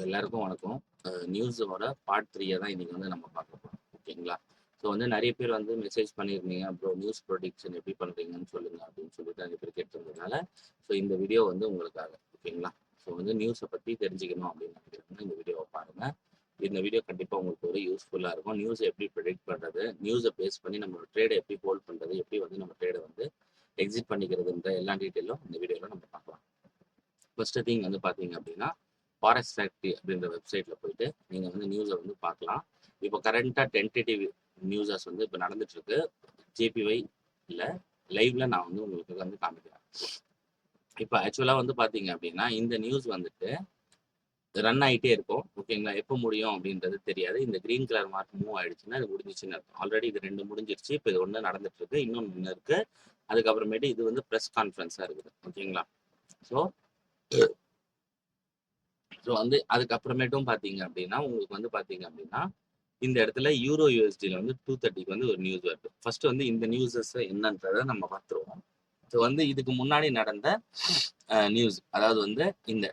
எல்லாருக்கும் வணக்கம். நியூஸோட பார்ட் 3 தான் இன்னைக்கு வந்து நம்ம பார்க்க போறோம். ஓகேங்களா? ஸோ வந்து நெறைய பேர் வந்து மெசேஜ் பண்ணியிருந்தீங்க. ப்ரோ நியூஸ் ப்ரொடிக்ஷன் எப்படி பண்றீங்கன்னு சொல்லுங்க அப்படின்னு சொல்லிட்டு நெறைய பேர் கேட்டிருந்ததுனால, ஸோ இந்த வீடியோ வந்து உங்களுக்காக. ஓகேங்களா? ஸோ வந்து நியூஸை பத்தி தெரிஞ்சுக்கணும் அப்படின்னு நினைக்கிறவங்க இந்த வீடியோவை பாருங்க. இந்த வீடியோ கண்டிப்பா உங்களுக்கு ஒரு யூஸ்ஃபுல்லா இருக்கும். நியூஸை எப்படி ப்ரெடிக்ட் பண்றது, நியூஸை பேஸ் பண்ணி நம்ம ட்ரேடை எப்படி ஹோல்ட் பண்றது, எப்படி வந்து நம்ம ட்ரேடை வந்து எக்ஸிட் பண்ணிக்கிறதுன்ற எல்லா டீட்டெயிலும் இந்த வீடியோல நம்ம பார்க்கலாம். ஃபர்ஸ்ட் திங் வந்து பார்த்தீங்க அப்படின்னா, ஃபாரெஸ்ட் ஃபேக்ட்ரி அப்படின்ற வெப்சைட்டில் போயிட்டு நீங்கள் வந்து நியூஸை வந்து பார்க்கலாம். இப்போ கரண்ட்டாக டென்டேட்டிவ் நியூஸஸ் வந்து இப்போ நடந்துட்டு இருக்கு. ஜேபிஒய் இல்லை லைவ்ல நான் வந்து உங்களுக்கு வந்து காமிக்கிறேன். இப்போ ஆக்சுவலாக வந்து பார்த்தீங்க அப்படின்னா இந்த நியூஸ் வந்துட்டு ரன் ஆகிட்டே இருக்கும். ஓகேங்களா? எப்போ முடியும் அப்படின்றது தெரியாது. இந்த கிரீன் கலர் மார்க் மூவ் ஆயிடுச்சுன்னா இது முடிஞ்சிச்சுன்னு அர்த்தம். ஆல்ரெடி இது 2 முடிஞ்சிருச்சு. இப்போ இது ஒன்று நடந்துட்டு இருக்கு, இன்னொன்று ஒன்று இருக்கு. அதுக்கப்புறமேட்டு இது வந்து ப்ரெஸ் கான்ஃபரன்ஸாக இருக்குது. ஓகேங்களா? ஸோ வந்து அதுக்கப்புறமேட்டும் பார்த்தீங்க அப்படின்னா உங்களுக்கு வந்து பார்த்தீங்க அப்படின்னா இந்த இடத்துல யூரோ யூஎஸ்டியில் வந்து 230க்கு வந்து ஒரு நியூஸ் வருது. ஃபர்ஸ்ட் வந்து இந்த நியூஸஸ் என்னன்றதை நம்ம பார்த்துருவோம். ஸோ வந்து இதுக்கு முன்னாடி நடந்த நியூஸ், அதாவது வந்து இந்த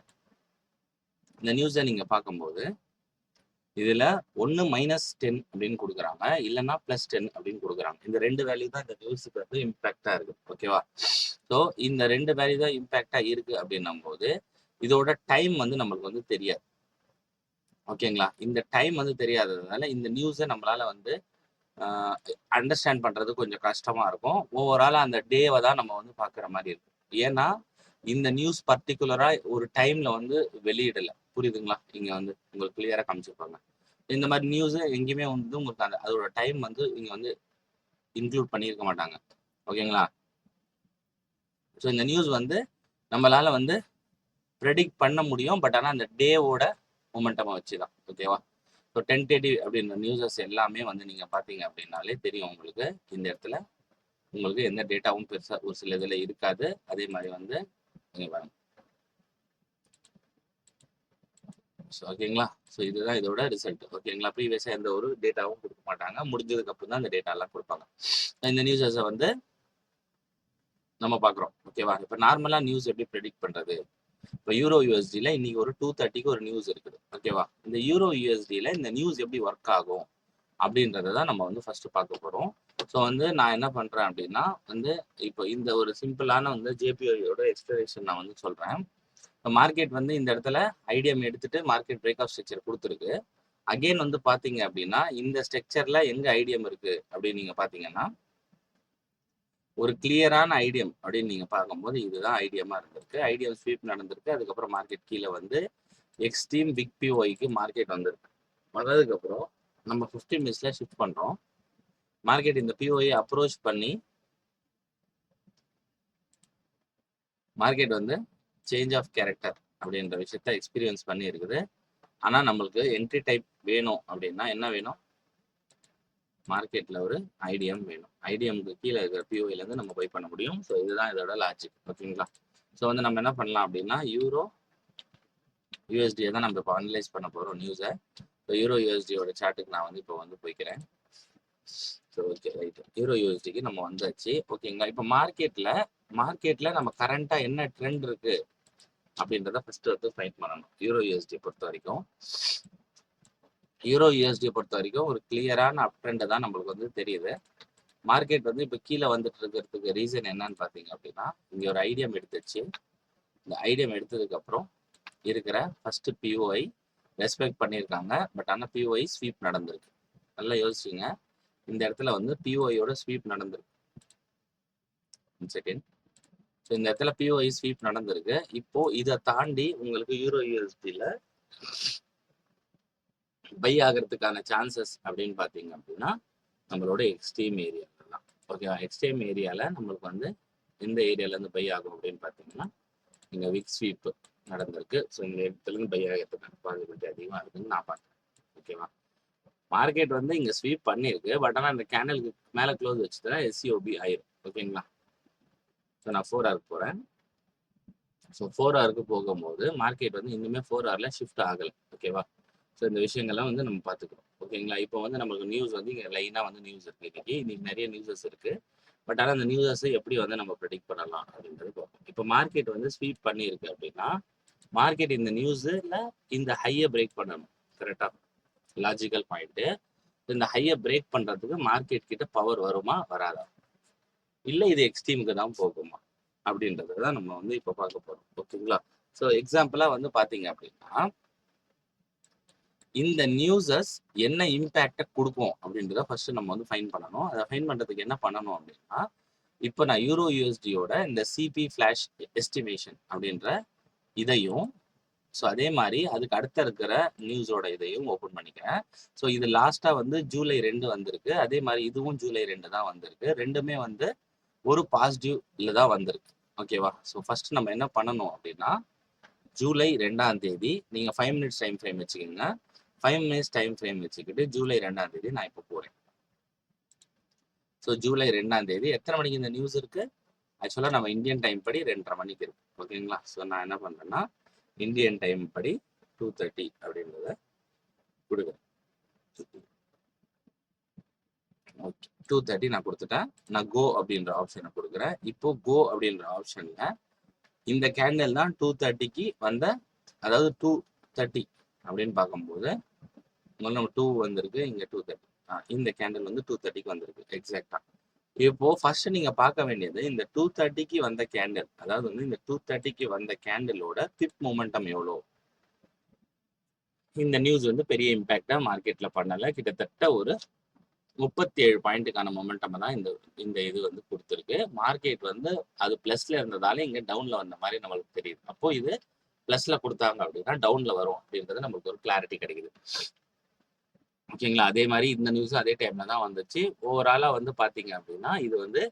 நியூஸை நீங்க பார்க்கும்போது இதுல ஒன்று -10 அப்படின்னு கொடுக்குறாங்க, இல்லைன்னா +10 அப்படின்னு கொடுக்குறாங்க. இந்த 2 வேல்யூ தான் இந்த நியூஸுக்கு வந்து இம்பாக்டா இருக்கு. ஓகேவா? ஸோ இந்த 2 வேல்யூ தான் இம்பாக்டா இருக்கு அப்படின்னும் போது இதோட டைம் வந்து நம்மளுக்கு வந்து தெரியாது. ஓகேங்களா? இந்த டைம் வந்து தெரியாததுனால இந்த நியூஸை நம்மளால வந்து அண்டர்ஸ்டாண்ட் பண்றது கொஞ்சம் கஷ்டமா இருக்கும். ஓவராலா அந்த டேவை தான் நம்ம வந்து பார்க்குற மாதிரி இருக்கும். ஏன்னா இந்த நியூஸ் பர்டிகுலரா ஒரு டைம்ல வந்து வெளியிடல. புரியுதுங்களா? இங்க வந்து உங்களுக்கு கிளியரா காமிச்சிருப்பாங்க. இந்த மாதிரி நியூஸ் எங்கேயுமே வந்து உங்களுக்கு அந்த அதோட டைம் வந்து இங்க வந்து இன்க்ளூட் பண்ணியிருக்க மாட்டாங்க. ஓகேங்களா? ஸோ இந்த நியூஸ் வந்து நம்மளால வந்து ப்ரெடிக்ட் பண்ண முடியும். பட் ஆனால் அந்த டேவோட மொமெண்டமை வச்சு தான். ஓகேவா? ஸோ டென்டேட்டிவ் அப்படின்ற நியூஸஸ் எல்லாமே வந்து நீங்கள் பார்த்தீங்க அப்படின்னாலே தெரியும் உங்களுக்கு. இந்த இடத்துல உங்களுக்கு எந்த டேட்டாவும் பெருசாக ஒரு சில இதில் இருக்காது. அதே மாதிரி வந்து ஓகேங்களா? ஸோ இதுதான் இதோட ரிசல்ட். ஓகேங்களா? ப்ரீவியஸாக எந்த ஒரு டேட்டாவும் கொடுக்க மாட்டாங்க. முடிஞ்சதுக்கு அப்புறம் தான் அந்த டேட்டாலாம் கொடுப்பாங்க. இந்த நியூஸஸை வந்து நம்ம பார்க்குறோம். ஓகேவா? இப்போ நார்மலாக நியூஸ் எப்படி ப்ரெடிக்ட் பண்ணுறது? இப்போ யூரோ யூஎஸ்டியில் இன்னைக்கு ஒரு 230க்கு ஒரு நியூஸ் இருக்குது. ஓகேவா? இந்த யூரோ யூஎஸ்டியில் இந்த நியூஸ் எப்படி ஒர்க் ஆகும் அப்படின்றத தான் நம்ம வந்து ஃபர்ஸ்ட் பார்க்க போகிறோம். ஸோ வந்து நான் என்ன பண்ணுறேன் அப்படின்னா வந்து இப்போ இந்த ஒரு சிம்பிளான வந்து ஜேபிஓயோட எக்ஸ்பிளனேஷன் நான் வந்து சொல்கிறேன். மார்க்கெட் வந்து இந்த இடத்துல ஐடிஎம் எடுத்துட்டு மார்க்கெட் பிரேக் ஆஃப் ஸ்ட்ரக்சர் கொடுத்துருக்கு. அகைன் வந்து பாத்தீங்க அப்படின்னா இந்த ஸ்ட்ரக்சர்ல எங்க ஐடிஎம் இருக்கு அப்படின்னு நீங்க பாத்தீங்கன்னா ஒரு கிளியரான ஐடிஎம் அப்படின்னு நீங்க பார்க்கும்போது இதுதான் ஐடிஎம்மா இருந்திருக்கு. ஐடிஎம் ஸ்வீப் நடந்திருக்கு. அதுக்கப்புறம் மார்க்கெட் கீழே வந்து எக்ஸ்ட்ரீம் பிக் பிஓஐக்கு மார்க்கெட் வந்திருக்கு. வந்ததுக்கு அப்புறம் நம்ம 15 மினிட்ஸ்ல ஷிஃப்ட் பண்றோம். மார்க்கெட் இந்த பிஓஐ அப்ரோச் பண்ணி மார்க்கெட் வந்து சேஞ்ச் ஆஃப் கேரக்டர் அப்படின்ற விஷயத்த எக்ஸ்பீரியன்ஸ் பண்ணி இருக்குது. ஆனா நம்மளுக்கு என்ட்ரி டைப் வேணும் அப்படின்னா என்ன வேணும்? மார்க்கெட்ல ஒரு ஐடிஎம் வேணும். ஐடிஎம்க்கு கீழே இருக்கிற பிஓஐல இருந்து நம்ம பை பண்ண முடியும். ஸோ இதுதான் இதோட லாஜிக். ஓகேங்களா? ஸோ வந்து நம்ம என்ன பண்ணலாம் அப்படின்னா யூரோ யூஎஸ்டியை தான் நம்ம இப்போ அனலைஸ் பண்ண போறோம் நியூஸை. ஸோ யூரோ யூஎஸ்டியோட சார்ட்டுக்கு நான் வந்து இப்போ வந்து போய்க்கிறேன். ஸோ ஓகே ரைட், யூரோ யூஎஸ்டிக்கு நம்ம வந்தாச்சு. ஓகேங்களா? இப்போ மார்க்கெட்ல நம்ம கரண்டா என்ன ட்ரெண்ட் இருக்கு அப்படின்றத ஃபர்ஸ்ட் வந்து ஃபைண்ட் பண்ணணும். யூரோ யூஎஸ்டியை பொறுத்த வரைக்கும் ஒரு கிளியரான அப் ட்ரெண்ட் தான் நம்மளுக்கு வந்து தெரியுது. மார்க்கெட் வந்து இப்போ கீழே வந்துட்டு இருக்கிறதுக்கு ரீசன் என்னன்னு பார்த்தீங்க அப்படின்னா இங்கே ஒரு ஐடிஎம் எடுத்துச்சு. இந்த ஐடிஎம் எடுத்ததுக்கு அப்புறம் இருக்கிற ஃபர்ஸ்ட் பிஓஐ ரெஸ்பெக்ட் பண்ணியிருக்காங்க. பட் ஆனால் பிஓஐ ஸ்வீப் நடந்திருக்கு. நல்லா யோசிச்சுங்க. இந்த இடத்துல வந்து பிஓஐயோட ஸ்வீப் நடந்திருக்கு. செகண்ட். ஸோ இந்த இடத்துல பிஓஐ ஸ்வீப் நடந்திருக்கு. இப்போ இதை தாண்டி உங்களுக்கு யூரோ யூஎஸ்டியில் பை ஆகிறதுக்கான சான்சஸ் அப்படின்னு பார்த்தீங்க அப்படின்னா நம்மளோட எக்ஸ்ட்ரீம் ஏரியால தான். ஓகேவா? எக்ஸ்ட்ரீம் ஏரியால நம்மளுக்கு வந்து எந்த ஏரியால இருந்து பை ஆகும் அப்படின்னு பார்த்தீங்கன்னா இங்க விக் ஸ்வீப் நடந்திருக்கு. ஸோ இந்த இடத்துல இருந்து பை ஆகிறதுக்கான பாசிபிலிட்டி அதிகமாக இருக்குன்னு நான் பார்க்குறேன். ஓகேவா? மார்க்கெட் வந்து இங்க ஸ்வீப் பண்ணியிருக்கு. பட் ஆனால் இந்த கேண்டலுக்கு மேலே க்ளோஸ் வச்சுட்டா எஸ்சிஓபி ஆயிரும். ஓகேங்களா? ஸோ நான் 4 ஹவருக்கு போகிறேன். ஸோ 4 ஹவருக்கு போகும்போது மார்க்கெட் வந்து இன்னுமே 4 ஹவரில் ஷிஃப்ட் ஆகலை. ஓகேவா? ஸோ இந்த விஷயங்கள்லாம் வந்து நம்ம பார்த்துக்கிறோம். ஓகேங்களா? இப்போ வந்து நம்மளுக்கு நியூஸ் வந்து இங்கே லைனாக வந்து நியூஸ் இருக்கு. இன்னைக்கு நிறைய நியூஸஸ் இருக்கு. பட் ஆனால் அந்த நியூஸஸை எப்படி வந்து நம்ம ப்ரெடிக்ட் பண்ணலாம் அப்படின்றது பார்ப்போம். இப்போ மார்க்கெட் வந்து ஸ்வீப் பண்ணியிருக்கு அப்படின்னா மார்க்கெட் இந்த நியூஸ்ல இந்த ஹையை பிரேக் பண்ணணும். கரெக்டா? Logical point. இந்த ஹையை பிரேக் பண்றதுக்கு மார்க்கெட் கிட்ட பவர் வருமா வராதா, இல்லை இது எக்ஸ்ட்ரீமுக்கு தான் போகுமா அப்படின்றத தான் நம்ம வந்து இப்போ பார்க்க போறோம். ஓகேங்களா? ஸோ எக்ஸாம்பிளா வந்து பாத்தீங்க அப்படின்னா இந்த நியூஸஸ் என்ன இம்பேக்டை கொடுக்கும் அப்படின்றத ஃபர்ஸ்ட் நம்ம வந்து ஃபைன் பண்ணணும். அதை ஃபைன் பண்றதுக்கு என்ன பண்ணணும் அப்படின்னா, இப்போ நான் யூரோ யூஎஸ்டியோட இந்த சிபி ஃபிளாஷ் எஸ்டிமேஷன் அப்படின்ற இதையும், ஸோ அதே மாதிரி அதுக்கு அடுத்த இருக்கிற நியூஸோட இதையும் ஓப்பன் பண்ணிக்கிறேன். ஸோ இது லாஸ்டா வந்து ஜூலை 2 வந்திருக்கு. அதே மாதிரி இதுவும் ஜூலை 2 தான் வந்திருக்கு. ரெண்டுமே வந்து ஒரு பாசிட்டிவ்ல தான் வந்திருக்கு. ஓகேவா? ஸோ ஃபர்ஸ்ட் நம்ம என்ன பண்ணணும் அப்படின்னா, ஜூலை 2ஆம் தேதி நீங்க 5 மினிட்ஸ் டைம் ஃப்ரேம் வச்சுக்கோங்க. 5 மினிட்ஸ் டைம் ஃப்ரேம் வச்சுக்கிட்டு ஜூலை 2ஆம் தேதி நான் இப்போ போறேன். ஸோ ஜூலை 2ஆம் தேதி எத்தனை மணிக்கு இந்த நியூஸ் இருக்கு? ஆக்சுவலாக நம்ம இந்தியன் டைம் படி 2:30 மணிக்கு இருக்கு. ஓகேங்களா? ஸோ நான் என்ன பண்றேன்னா, இந்தியன் டைம் படி 2:30 அப்படின்றத கொடுக்குறேன். ஓகே, 2:30 நான் கொடுத்துட்டேன். நான் கோ அப்படின்ற ஆப்ஷனை கொடுக்குறேன். இப்போ கோ அப்படின்ற ஆப்ஷன்ல இந்த கேண்டில் தான் 2:30க்கு வந்த, அதாவது 2:30 அப்படின்னு பார்க்கும்போது முதல்ல 2 வந்திருக்கு, இங்க 2:30. இந்த கேண்டில் வந்து 2:30க்கு வந்திருக்கு எக்ஸாக்டா. இப்போ ஃபர்ஸ்ட் நீங்க பார்க்க வேண்டியது இந்த 2:30க்கு வந்த கேண்டில், அதாவது வந்து இந்த 2:30க்கு வந்த கேண்டிலோட பிப் மொமெண்டம் எவ்வளோ. இந்த நியூஸ் வந்து பெரிய இம்பாக்டா மார்க்கெட்ல பண்ணல. கிட்டத்தட்ட ஒரு 37 பாயிண்ட்டுக்கான மொமெண்டம் தான் இந்த இது வந்து கொடுத்துருக்கு. மார்க்கெட் வந்து அது பிளஸ்ல இருந்ததால இங்க டவுன்ல வந்த மாதிரி நம்மளுக்கு தெரியுது. அப்போ இது பிளஸ்ல கொடுத்தாங்க அப்படின்னா டவுன்ல வரும் அப்படின்றது நம்மளுக்கு ஒரு கிளாரிட்டி கிடைக்குது. ஓகேங்களா? அதே மாதிரி இந்த நியூஸ் அதே டைம்ல தான் வந்துச்சு. ஓவராலா வந்து பாத்தீங்க அப்படின்னா இது வந்து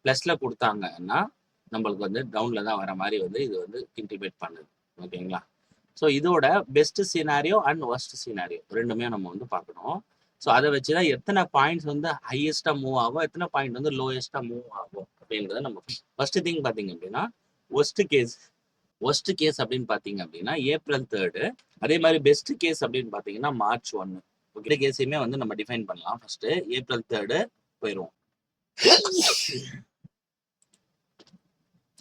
பிளஸ்ல கொடுத்தாங்கன்னா நம்மளுக்கு வந்து டவுன்ல தான் வர மாதிரி வந்து இது வந்து இன்டிமேட் பண்ணுது. ஓகேங்களா? ஸோ இதோட best scenario and worst scenario ரெண்டுமே நம்ம வந்து பார்க்கணும். ஸோ அதை வச்சுதான் எத்தனை பாயிண்ட்ஸ் வந்து ஹையஸ்டா மூவ் ஆகும், எத்தனை பாயிண்ட் வந்து லோயஸ்டா மூவ் ஆகும் அப்படின்றத நம்ம ஃபர்ஸ்ட் திங் பாத்தீங்க அப்படின்னா ஒர்ஸ்ட் கேஸ் அப்படின்னு பாத்தீங்க அப்படின்னா ஏப்ரல் 3. அதே மாதிரி பெஸ்ட் கேஸ் அப்படின்னு பாத்தீங்கன்னா மார்ச் 1. ஓகே, கேஸையுமே வந்து நம்ம டிஃபைன் பண்ணலாம். ஃபர்ஸ்ட் ஏப்ரல் 3 போயிடுவோம்.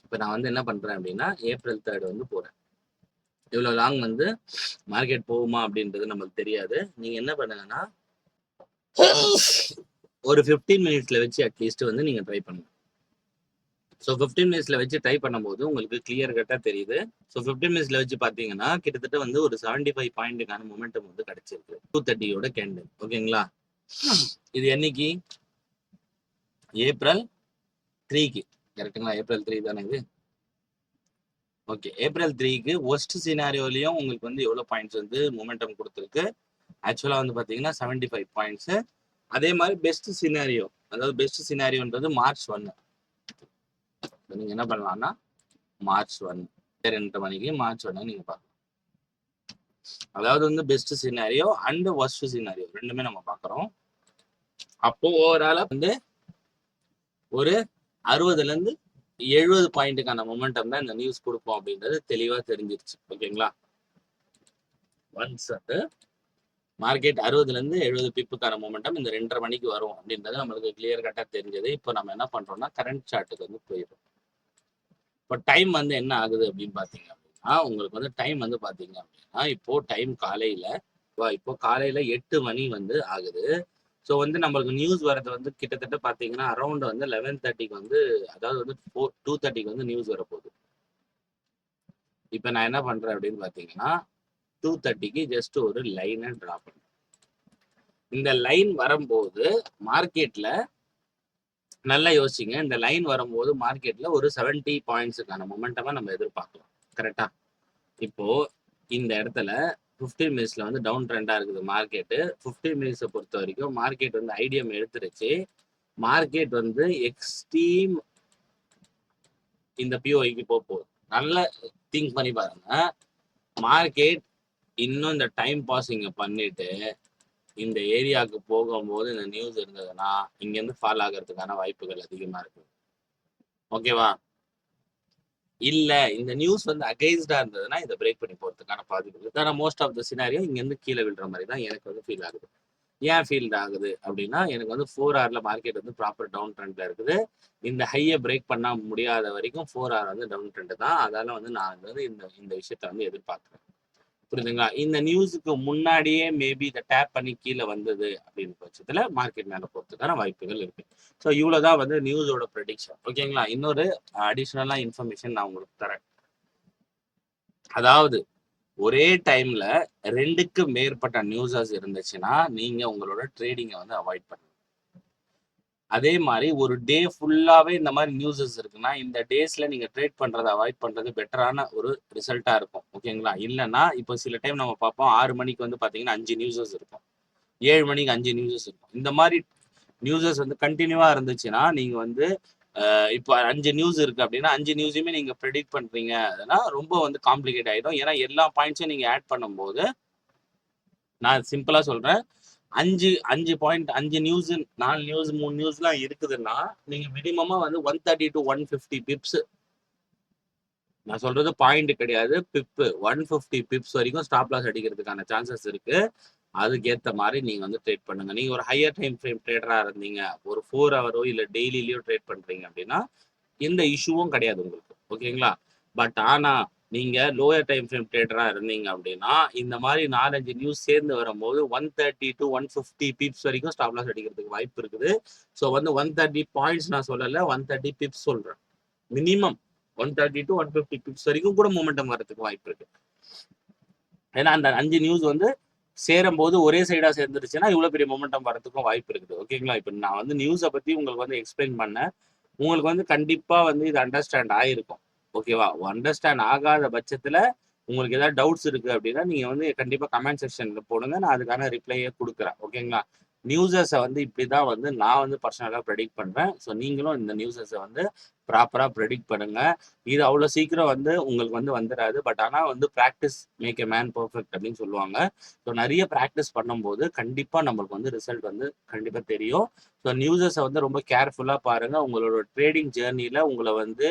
இப்போ நான் வந்து என்ன பண்றேன் அப்படின்னா ஏப்ரல் 3 வந்து போறேன். இவ்வளவு லாங் வந்து மார்க்கெட் போகுமா அப்படின்றது நமக்கு தெரியாது. நீங்க என்ன பண்ணுங்கன்னா ஒரு 15 மினிட்ஸ்ல வச்சு அட்லீஸ்ட் வந்து நீங்க ட்ரை பண்ணுங்க. ஸோ 15 மினிட்ஸ்ல வச்சு ட்ரை பண்ணும்போது உங்களுக்கு கிளியர் கட்டா தெரியுது. ஸோ 15 மினிட்ஸ்ல வச்சு பாத்தீங்கன்னா கிட்டத்தட்ட வந்து ஒரு 75 பாயிண்ட்டுக்கான மொமெண்டம் வந்து கிடைச்சிருக்கு 2:30யோட கேண்டில். ஓகேங்களா? இது என்னைக்கு? ஏப்ரல் 3க்கு. கரெக்டுங்களா? ஏப்ரல் 3 தானே இது? ஓகே, ஏப்ரல் 3க்கு ஒர்ஸ்ட் சினாரியோலயும் உங்களுக்கு வந்து எவ்வளவு பாயிண்ட்ஸ் வந்து மொமெண்டம் கொடுத்துருக்கு? ஆக்சுவலா வந்து பாத்தீங்கன்னா 75 பாயிண்ட்ஸ். அதே மாதிரி பெஸ்ட் சினாரியோ, அதாவது பெஸ்ட் சினாரியோன்றது மார்ச் 1. நீங்க என்ன பண்ணலாம்னா மார்ச் 1 2 மணிக்கு மார்ச் 1 நீங்க பார்க்கலாம். அதாவது வந்து best scenario and worst scenario ரெண்டுமே நம்ம பார்க்குறோம். அப்போ ஓவராலா வந்து ஒரு 60ல இருந்து 70 பாயிண்ட்டுக்கான மொமெண்டம் தான் இந்த நியூஸ் கொடுப்போம் அப்படின்றது தெளிவா தெரிஞ்சிருச்சு. ஓகேங்களா? ஒன்ஸ் வந்து மார்க்கெட் 60ல இருந்து 70 பிப்புக்கான மொமெண்டம் இந்த 2:30 மணிக்கு வரும் அப்படின்றது நம்மளுக்கு கிளியர் கட்டா தெரிஞ்சது. இப்போ நம்ம என்ன பண்றோம்னா கரண்ட் சார்ட்டுக்கு வந்து போயிடும். இப்போ டைம் வந்து என்ன ஆகுது அப்படின்னு பாத்தீங்க அப்படின்னா, உங்களுக்கு வந்து டைம் வந்து பாத்தீங்க அப்படின்னா இப்போ டைம் காலையில 8 மணி வந்து ஆகுது. ஸோ வந்து நம்மளுக்கு நியூஸ் வரது வந்து கிட்டத்தட்ட பாத்தீங்கன்னா அரௌண்ட் வந்து 11:30க்கு வந்து, அதாவது வந்து 2:30க்கு வந்து நியூஸ் வரப்போகுது. இப்போ நான் என்ன பண்றேன் அப்படின்னு பாத்தீங்கன்னா 2:30க்கு ஜஸ்ட் ஒரு லைனை டிரா பண்ணுறேன். இந்த லைன் வரும்போது மார்க்கெட்ல நல்லா யோசிச்சுங்க. இந்த லைன் வரும்போது மார்க்கெட்ல ஒரு 70 பாயிண்ட்ஸுக்கான மொமெண்டமா நம்ம எதிர்பார்க்கலாம். கரெக்டா? இப்போ இந்த இடத்துல 15 மினிட்ஸ்ல வந்து டவுன் ட்ரெண்டா இருக்குது மார்க்கெட்டு. 15 மினிட்ஸை பொறுத்த வரைக்கும் மார்க்கெட் வந்து ஐடியம் எடுத்துருச்சு. மார்க்கெட் வந்து எக்ஸ்ட்ரீம் இந்த பிஓஐக்கு போகுது. நல்லா திங்க் பண்ணி பாருங்க. மார்க்கெட் இன்னும் இந்த டைம் பாசிங்க பண்ணிட்டு இந்த ஏரியாவுக்கு போகும்போது இந்த நியூஸ் இருந்ததுன்னா இங்கேருந்து ஃபால் ஆகிறதுக்கான வாய்ப்புகள் அதிகமா இருக்கு. ஓகேவா? இல்ல இந்த நியூஸ் வந்து அகைன்ஸ்டா இருந்ததுன்னா இதை பிரேக் பண்ணி போறதுக்கான பாதிப்பு இருக்கு. ஆனா மோஸ்ட் ஆஃப் த சினாரியோ இங்க இருந்து கீழே விழுற மாதிரி தான் எனக்கு வந்து ஃபீல் ஆகுது. ஏன் ஃபீல்ட் ஆகுது அப்படின்னா, எனக்கு வந்து 4 ஹார்ல மார்க்கெட் வந்து ப்ராப்பர் டவுன் ட்ரெண்ட்ல இருக்குது. இந்த ஹைய பிரேக் பண்ண முடியாத வரைக்கும் 4 ஹார் வந்து டவுன் ட்ரெண்ட் தான். அதால வந்து நான் வந்து இந்த இந்த விஷயத்த வந்து எதிர்பார்க்கிறேன். புரியுதுங்களா? இந்த நியூஸுக்கு முன்னாடியே மேபி இத டேப் பண்ணி கீழ வந்தது அப்படின்ற பட்சத்துல மார்க்கெட் மேல போறதுக்கான வாய்ப்புகள் இருக்கு. ஸோ இவ்வளோ தான் வந்து நியூஸோட ப்ரெடிக்ஷன். ஓகேங்களா? இன்னொரு அடிஷனலா இன்ஃபர்மேஷன் நான் உங்களுக்கு தரேன். அதாவது ஒரே டைம்ல 2க்கு மேற்பட்ட நியூஸஸ் இருந்துச்சுன்னா, நீங்க உங்களோட ட்ரேடிங்க வந்து அவாய்ட் பண்ணுங்க. அதே மாரி ஒரு டே ஃபுல்லாவே இந்த மாரி நியூஸஸ் இருக்குன்னா, இந்த டேஸ்ல நீங்க ட்ரேட் பண்றத அவாய்ட் பண்றது பெட்டரான ஒரு ரிசல்ட்டா இருக்கும். ஓகேங்களா? இல்லன்னா, இப்போ சில டைம் நம்ம பார்ப்போம் 6 மணிக்கு வந்து பார்த்தீங்கன்னா 5 நியூஸஸ் இருக்கும். 7 மணிக்கு 5 நியூஸஸ் இருக்கும். இந்த மாரி நியூஸஸ் வந்து கன்டினியூவா இருந்துச்சுன்னா, நீங்க வந்து இப்போ 5 நியூஸ் இருக்கு அப்படின்னா, 5 நியூஸையுமே நீங்க பிரெடிக்ட் பண்றீங்க அப்படின்னா, ரொம்ப வந்து காம்ப்ளிகேட் ஆயிடும். ஏன்னா எல்லா பாயிண்ட்ஸையும் நீங்க ஆட் பண்ணும்போது, நான் சிம்பிளா சொல்றேன். 5 பாயிண்ட் 5 நியூஸ் 4 நியூஸ் 3 நியூஸ்லாம் இருக்குதுன்னா, நீங்க மினிமமா வந்து 130 டூ 150 பிப்ஸ் நான் சொல்றது பாயிண்ட் கிடையாது. 150 பிப்ஸ் வரைக்கும் ஸ்டாப் லாஸ் அடிக்கிறதுக்கான சான்சஸ் இருக்கு. அதுக்கேத்த மாரி நீங்க வந்து ட்ரேட் பண்ணுங்க. நீங்க ஒரு ஹையர் டைம் ஃப்ரேம் ட்ரேடரா இருந்தீங்க. ஒரு 4 ஹவரோ இல்ல டெய்லிலயோ ட்ரேட் பண்றீங்க அப்படின்னா, எந்த இஷ்யூவும் கிடையாது உங்களுக்கு. ஓகேங்களா? பட் ஆனா, நீங்க லோயர் டைம் ஃப்ரேம் ட்ரேடரா இருந்தீங்க அப்படின்னா, இந்த மாரி 4, 5 நியூஸ் சேர்ந்து வரும்போது 130 டூ 150 பிப்ஸ் வரைக்கும் ஸ்டாப் லாஸ் அடிக்கிறதுக்கு வாய்ப்பு இருக்குது. ஸோ வந்து 130 பாயிண்ட்ஸ் நான் சொல்லல. 130 பிப்ஸ் சொல்றேன். மினிமம் 130 டூ 150 பிப்ஸ் வரைக்கும் கூட மொமெண்டம் வரதுக்கு வாய்ப்பு இருக்கு. ஏன்னா அந்த 5 நியூஸ் வந்து சேரும்போது ஒரே சைடா சேர்ந்துருச்சுன்னா, இவ்வளோ பெரிய மொமெண்டம் வரதுக்கும் வாய்ப்பு இருக்குது. ஓகேங்களா? இப்ப நான் வந்து நியூஸ பத்தி உங்களுக்கு வந்து எக்ஸ்பிளைன் பண்ணேன். உங்களுக்கு வந்து கண்டிப்பா வந்து இது அண்டர்ஸ்டாண்ட் ஆயிருக்கும். ஓகேவா? அண்டர்ஸ்டாண்ட் ஆகாத பட்சத்துல, உங்களுக்கு ஏதாவது டவுட்ஸ் இருக்கு அப்படின்னா, நீங்க வந்து கண்டிப்பா கமெண்ட் செக்ஷன்ல போடுங்க. நான் அதுக்கான ரிப்ளையே குடுக்குறேன். ஓகேங்களா? நியூஸஸ வந்து இப்படிதான் வந்து நான் வந்து பர்சனலா ப்ரெடிக்ட் பண்றேன். ஸோ நீங்களும் இந்த நியூஸஸ வந்து ப்ராப்பரா ப்ரெடிக்ட் பண்ணுங்க. இது அவ்வளோ சீக்கிரம் வந்து உங்களுக்கு வந்து வந்துராது. பட் ஆனா வந்து practice make a man perfect அப்படின்னு சொல்லுவாங்க. ஸோ நெறைய பிராக்டிஸ் பண்ணும்போது கண்டிப்பா நம்மளுக்கு வந்து ரிசல்ட் வந்து கண்டிப்பா தெரியும். ஸோ நியூஸஸ வந்து ரொம்ப கேர்ஃபுல்லா பாருங்க. உங்களோட ட்ரேடிங் ஜேர்னில உங்கள வந்து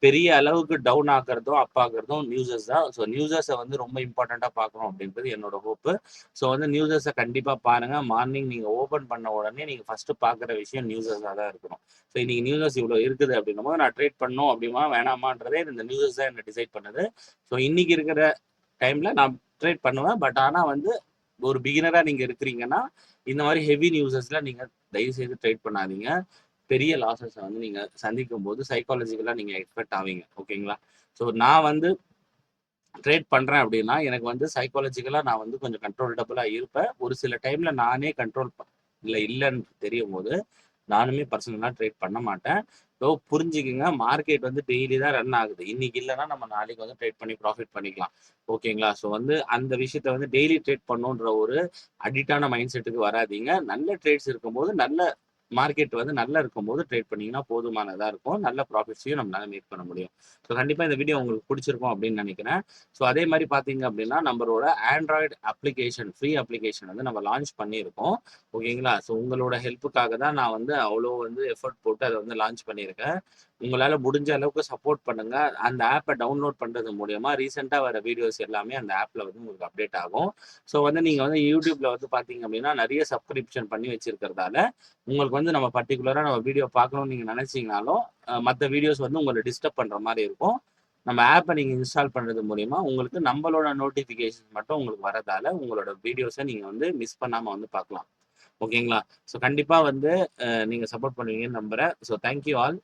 பெரிய அளவுக்கு டவுன் ஆக்குறதும், அப் ஆக்குறதும் நியூஸஸ் தான். ஸோ நியூஸஸ வந்து ரொம்ப இம்பார்ட்டன்ட்டா பார்க்கணும் அப்படின்றது என்னோட ஹோப்பு. ஸோ வந்து நியூஸஸ கண்டிப்பா பாருங்க. மார்னிங் நீங்க ஓப்பன் பண்ண உடனே நீங்க ஃபர்ஸ்ட் பார்க்குற விஷயம் நியூஸஸா தான் இருக்கணும். ஸோ இன்னைக்கு நியூஸஸ் இவ்வளோ இருக்குது அப்படின்னும்போது நான் ட்ரேட் பண்ணணும் அப்படிமா வேணாமான்றதே இந்த நியூஸஸ் தான் என்ன டிசைட் பண்ணுது. ஸோ இன்னைக்கு இருக்கிற டைம்ல நான் ட்ரேட் பண்ணுவேன். பட் ஆனா வந்து ஒரு பிகினரா நீங்க இருக்கிறீங்கன்னா, இந்த மாரி ஹெவி நியூஸஸ்ல நீங்க தயவு செய்து ட்ரேட் பண்ணாதீங்க. பெரிய லாஸஸ வந்து நீங்க சந்திக்கும்போது சைக்காலஜிக்கலா நீங்க எக்ஸ்பெக்ட் ஆவீங்க. ஓகேங்களா? ஸோ நான் வந்து ட்ரேட் பண்றேன் அப்படின்னா, எனக்கு வந்து சைக்காலஜிக்கலா நான் வந்து கொஞ்சம் கண்ட்ரோலபிளா இருப்பேன். ஒரு சில டைம்ல நானே கண்ட்ரோல் இல்லன்னு தெரியும்போது, நானுமே பர்சனலா ட்ரேட் பண்ண மாட்டேன். ஸோ புரிஞ்சுக்கங்க மார்க்கெட் வந்து டெய்லி தான் ரன் ஆகுது. இன்னைக்கு இல்லன்னா நம்ம நாளைக்கு வந்து ட்ரேட் பண்ணி ப்ராஃபிட் பண்ணிக்கலாம். ஓகேங்களா? ஸோ வந்து அந்த விஷயத்த வந்து டெய்லி ட்ரேட் பண்ணணுன்ற ஒரு அடிக்ட்டான மைண்ட் செட்டுக்கு வராதீங்க. நல்ல ட்ரேட்ஸ் இருக்கும்போது, நல்ல மார்க்கெட் வந்து நல்லா இருக்கும்போது ட்ரேட் பண்ணீங்கன்னா போதுமானதா இருக்கும். நல்ல ப்ராஃபிட்ஸையும் நம்மளால மேக் பண்ண முடியும். ஸோ கண்டிப்பா இந்த வீடியோ உங்களுக்கு பிடிச்சிருக்கும் அப்படின்னு நினைக்கிறேன். ஸோ அதே மாரி பார்த்தீங்க அப்படின்னா, நம்மளோட ஆண்ட்ராய்டு அப்ளிகேஷன், ஃப்ரீ அப்ளிகேஷன் வந்து நம்ம லான்ச் பண்ணியிருக்கோம். ஓகேங்களா? ஸோ உங்களோட ஹெல்ப்புக்காக தான் நான் வந்து அவ்வளோ வந்து எஃபோர்ட் போட்டு அத வந்து லான்ச் பண்ணியிருக்கேன். உங்களால முடிஞ்ச அளவுக்கு சப்போர்ட் பண்ணுங்க. அந்த ஆப்ப டவுன்லோட் பண்றது மூலியமா ரீசென்ட்டா வர வீடியோஸ் எல்லாமே அந்த ஆப்ல வந்து உங்களுக்கு அப்டேட் ஆகும். ஸோ வந்து நீங்க வந்து YouTubeல வந்து பார்த்தீங்க அப்படின்னா, நெறைய சப்ஸ்கிரிப்ஷன் பண்ணி வச்சிருக்கிறதால, உங்களுக்கு வந்து நம்ம பர்ட்டிகுலரா நம்ம வீடியோ பார்க்கணும்னு நீங்க நினைச்சீங்கனாலும், மத்த வீடியோஸ் வந்து உங்கள டிஸ்டர்ப் பண்ற மாரி இருக்கும். நம்ம ஆப்ப நீங்க இன்ஸ்டால் பண்றது மூலியமா, உங்களுக்கு நம்பளோட நோட்டிஃபிகேஷன் மட்டும் உங்களுக்கு வரதால, உங்களோட வீடியோஸ நீங்க வந்து மிஸ் பண்ணாம வந்து பார்க்கலாம். ஓகேங்களா? ஸோ கண்டிப்பா வந்து நீங்க சப்போர்ட் பண்ணுவீங்கன்னு நம்புறேன். So thank you all.